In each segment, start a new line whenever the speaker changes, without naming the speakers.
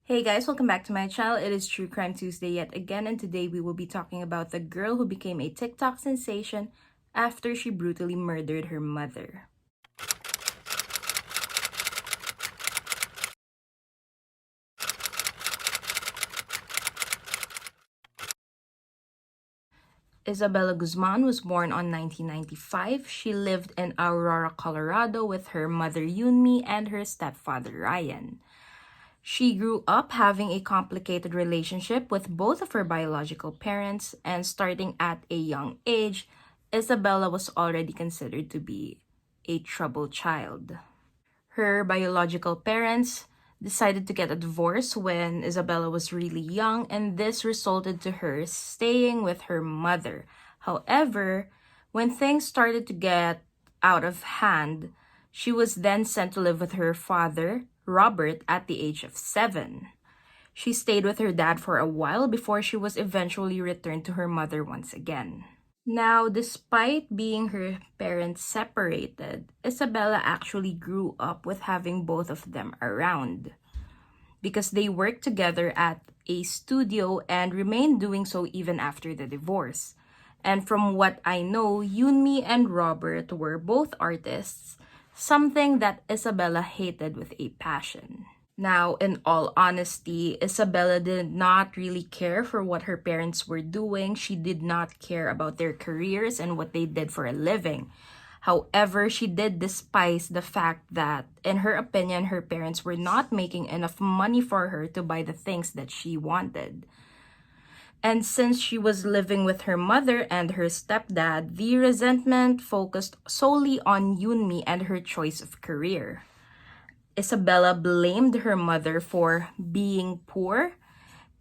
Hey guys, welcome back to my channel. It is True Crime Tuesday yet again, and today we will be talking about the girl who became a TikTok sensation after she brutally murdered her mother. Isabella Guzman was born on 1995. She lived in Aurora, Colorado with her mother Yunmi and her stepfather Ryan. She grew up having a complicated relationship with both of her biological parents, and starting at a young age, Isabella was already considered to be a troubled child. Her biological parents decided to get a divorce when Isabella was really young, and this resulted to her staying with her mother. However, when things started to get out of hand, she was then sent to live with her father, Robert, at the age of 7. She stayed with her dad for a while before she was eventually returned to her mother once again. Now, despite being her parents separated, Isabella actually grew up with having both of them around because they worked together at a studio and remained doing so even after the divorce. And from what I know, Yunmi and Robert were both artists, something that Isabella hated with a passion. Now, in all honesty, Isabella did not really care for what her parents were doing. She did not care about their careers and what they did for a living. However, she did despise the fact that, in her opinion, her parents were not making enough money for her to buy the things that she wanted. And since she was living with her mother and her stepdad, the resentment focused solely on Yunmi and her choice of career. Isabella blamed her mother for being poor,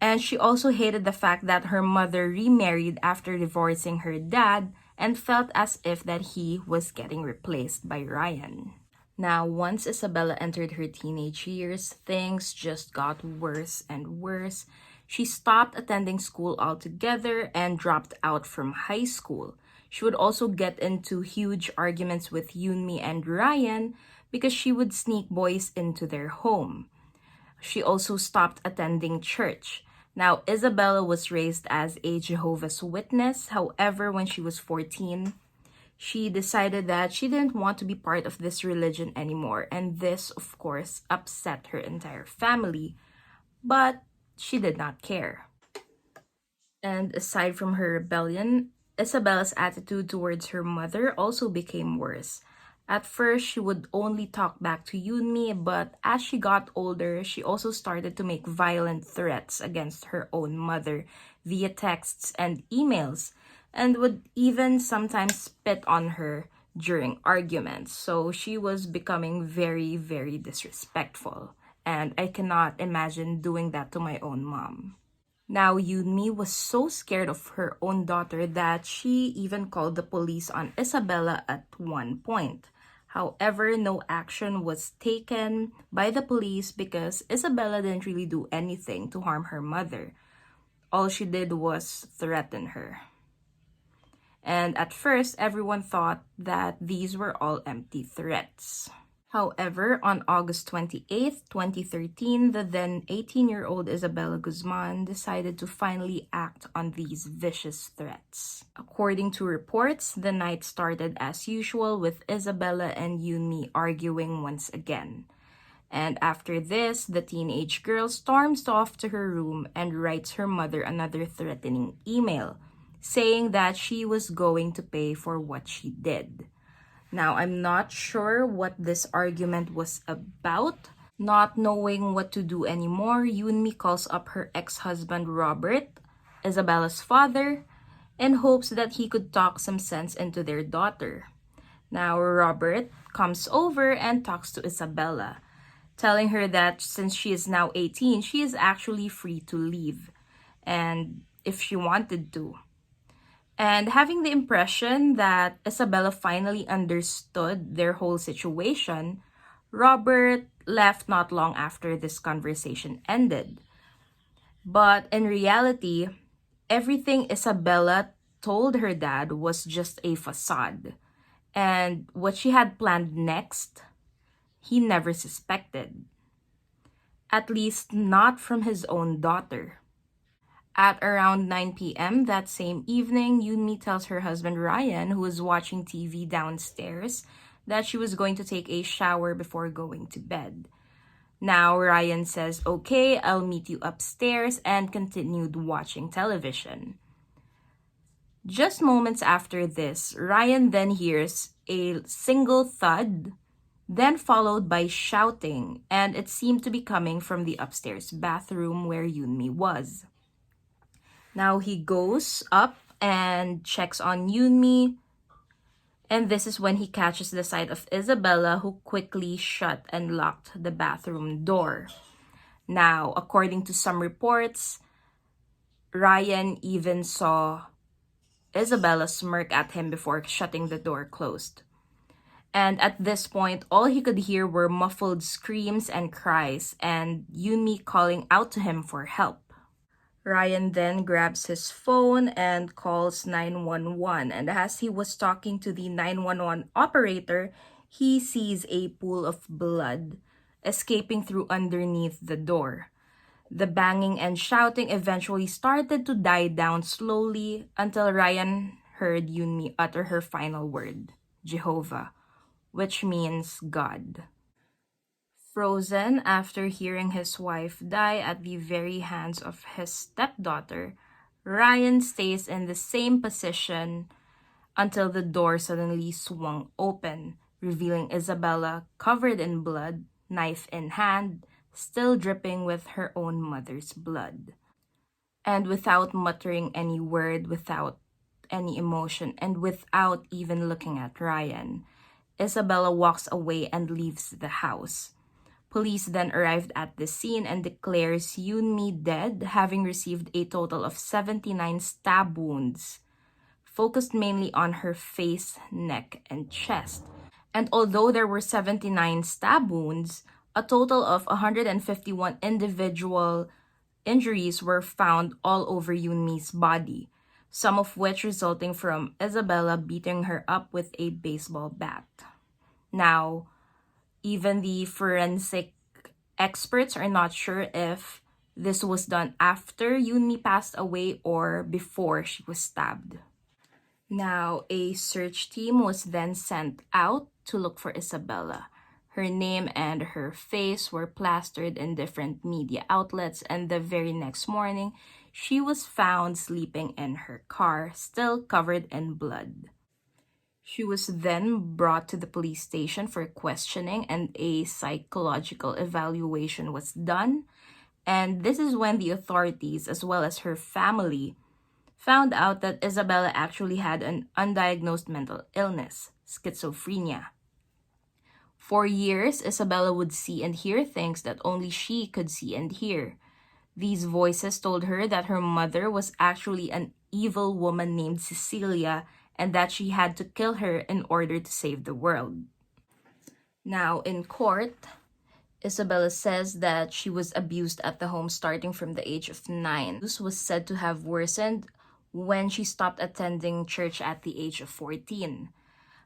and she also hated the fact that her mother remarried after divorcing her dad and felt as if that he was getting replaced by Ryan. Now, once Isabella entered her teenage years, things just got worse and worse. She stopped attending school altogether and dropped out from high school. She would also get into huge arguments with Yunmi and Ryan because she would sneak boys into their home. She also stopped attending church. Now, Isabella was raised as a Jehovah's Witness. However, when she was 14, she decided that she didn't want to be part of this religion anymore. And this, of course, upset her entire family. But she did not care. And aside from her rebellion, Isabella's attitude towards her mother also became worse. At first, she would only talk back to Yunmi, but as she got older, she also started to make violent threats against her own mother via texts and emails, and would even sometimes spit on her during arguments. So she was becoming very, very disrespectful. And I cannot imagine doing that to my own mom. Now, Yunmi was so scared of her own daughter that she even called the police on Isabella at one point. However, no action was taken by the police because Isabella didn't really do anything to harm her mother. All she did was threaten her. And at first, everyone thought that these were all empty threats. However, on August 28th, 2013, the then 18-year-old Isabella Guzman decided to finally act on these vicious threats. According to reports, the night started as usual with Isabella and Yunmi arguing once again. And after this, the teenage girl storms off to her room and writes her mother another threatening email, saying that she was going to pay for what she did. Now, I'm not sure what this argument was about. Not knowing what to do anymore, Yunmi calls up her ex-husband Robert, Isabella's father, in hopes that he could talk some sense into their daughter. Now, Robert comes over and talks to Isabella, telling her that since she is now 18, she is actually free to leave, and if she wanted to. And having the impression that Isabella finally understood their whole situation, Robert left not long after this conversation ended. But in reality, everything Isabella told her dad was just a facade. And what she had planned next, he never suspected. at least not from his own daughter. At around 9 p.m. that same evening, Yoonmi tells her husband Ryan, who was watching TV downstairs, that she was going to take a shower before going to bed. Now, Ryan says, "Okay, I'll meet you upstairs," and continued watching television. Just moments after this, Ryan then hears a single thud, then followed by shouting, and it seemed to be coming from the upstairs bathroom where Yoonmi was. Now he goes up and checks on Yoonmi, and this is when he catches the sight of Isabella, who quickly shut and locked the bathroom door. Now, according to some reports, Ryan even saw Isabella smirk at him before shutting the door closed. And at this point, all he could hear were muffled screams and cries, and Yoonmi calling out to him for help. Ryan then grabs his phone and calls 911, and as he was talking to the 911 operator, he sees a pool of blood escaping through underneath the door. The banging and shouting eventually started to die down slowly until Ryan heard Yoonmi utter her final word, Jehovah, which means God. Frozen after hearing his wife die at the very hands of his stepdaughter, Ryan stays in the same position until the door suddenly swung open, revealing Isabella covered in blood, knife in hand, still dripping with her own mother's blood. And without muttering any word, without any emotion, and without even looking at Ryan, Isabella walks away and leaves the house. Police then arrived at the scene and declares Yoonmi dead, having received a total of 79 stab wounds, focused mainly on her face, neck, and chest. And although there were 79 stab wounds, a total of 151 individual injuries were found all over Yoonmi's body, some of which resulting from Isabella beating her up with a baseball bat. Now, even the forensic experts are not sure if this was done after Yoonmi passed away or before she was stabbed. Now, a search team was then sent out to look for Isabella. Her name and her face were plastered in different media outlets, and the very next morning, she was found sleeping in her car, still covered in blood. She was then brought to the police station for questioning, and a psychological evaluation was done. And this is when the authorities, as well as her family, found out that Isabella actually had an undiagnosed mental illness, schizophrenia. For years, Isabella would see and hear things that only she could see and hear. These voices told her that her mother was actually an evil woman named Cecilia, and that she had to kill her in order to save the world. Now, in court, Isabella says that she was abused at the home starting from the age of 9. This was said to have worsened when she stopped attending church at the age of 14.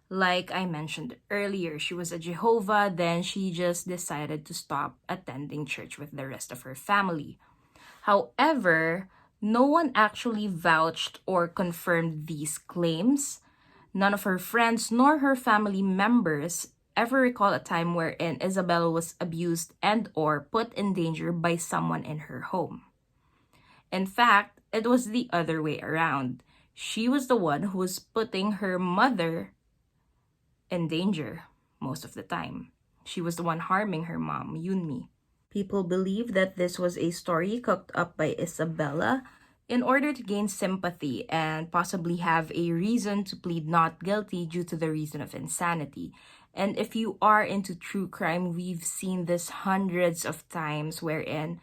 Like I mentioned earlier, she was a Jehovah, then she just decided to stop attending church with the rest of her family. However, no one actually vouched or confirmed these claims. None of her friends nor her family members ever recall a time wherein Isabella was abused and or put in danger by someone in her home. In fact, it was the other way around. She was the one who was putting her mother in danger most of the time. She was the one harming her mom, Yoonmi. People believe that this was a story cooked up by Isabella in order to gain sympathy and possibly have a reason to plead not guilty due to the reason of insanity. And if you are into true crime, we've seen this hundreds of times wherein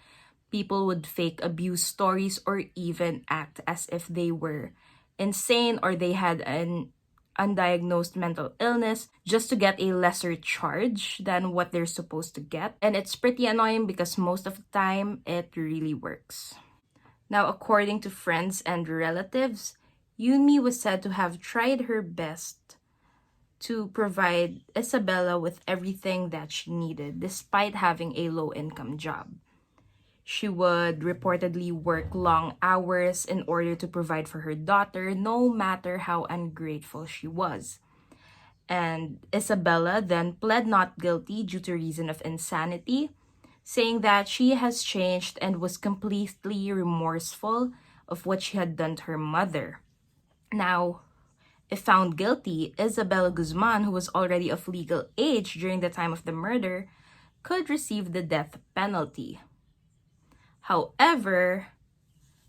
people would fake abuse stories or even act as if they were insane or they had an undiagnosed mental illness just to get a lesser charge than what they're supposed to get. And it's pretty annoying because most of the time it really works. Now, according to friends and relatives, Yoonmi was said to have tried her best to provide Isabella with everything that she needed despite having a low-income job. She would reportedly work long hours in order to provide for her daughter, no matter how ungrateful she was. And Isabella then pled not guilty due to reason of insanity, saying that she has changed and was completely remorseful of what she had done to her mother. Now, if found guilty, Isabella Guzman, who was already of legal age during the time of the murder, could receive the death penalty. However,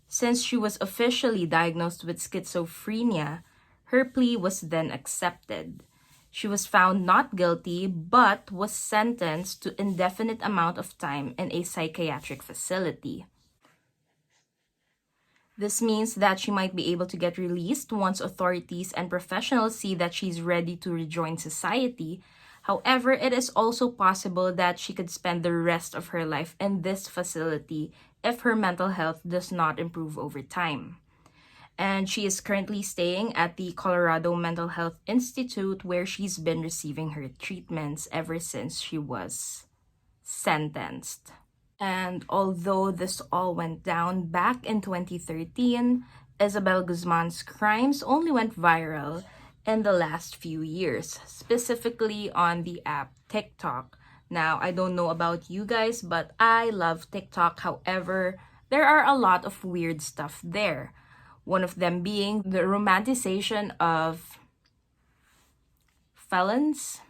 since she was officially diagnosed with schizophrenia, her plea was then accepted. She was found not guilty but was sentenced to indefinite amount of time in a psychiatric facility. This means that she might be able to get released once authorities and professionals see that she's ready to rejoin society. However, it is also possible that she could spend the rest of her life in this facility if her mental health does not improve over time. And she is currently staying at the Colorado Mental Health Institute, where she's been receiving her treatments ever since she was sentenced. And although this all went down back in 2013, Isabel Guzman's crimes only went viral in the last few years, specifically on the app TikTok. Now, I don't know about you guys, but I love TikTok. However, there are a lot of weird stuff there. One of them being the romanticization of felons,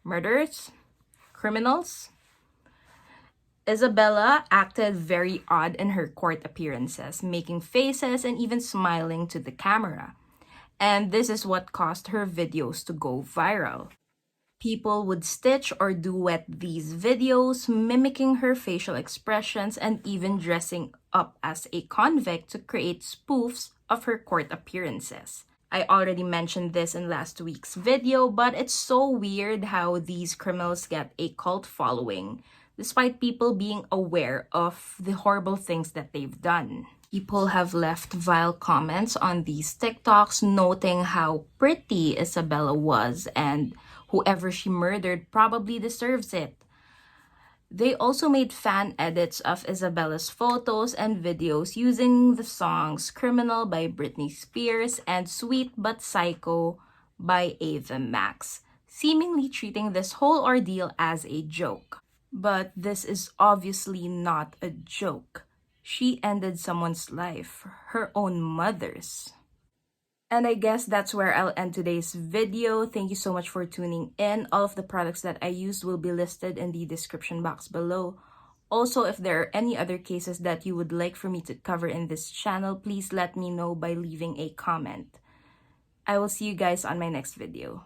murderers, criminals. Isabella acted very odd in her court appearances, making faces and even smiling to the camera. And this is what caused her videos to go viral. People would stitch or duet these videos, mimicking her facial expressions and even dressing up as a convict to create spoofs of her court appearances. I already mentioned this in last week's video, but it's so weird how these criminals get a cult following, despite people being aware of the horrible things that they've done. People have left vile comments on these TikToks noting how pretty Isabella was and whoever she murdered probably deserves it. They also made fan edits of Isabella's photos and videos using the songs Criminal by Britney Spears and Sweet But Psycho by Ava Max, seemingly treating this whole ordeal as a joke. But this is obviously not a joke. She ended someone's life, her own mother's. And I guess that's where I'll end today's video. Thank you so much for tuning in. All of the products that I used will be listed in the description box below. Also, if there are any other cases that you would like for me to cover in this channel, please let me know by leaving a comment. I will see you guys on my next video.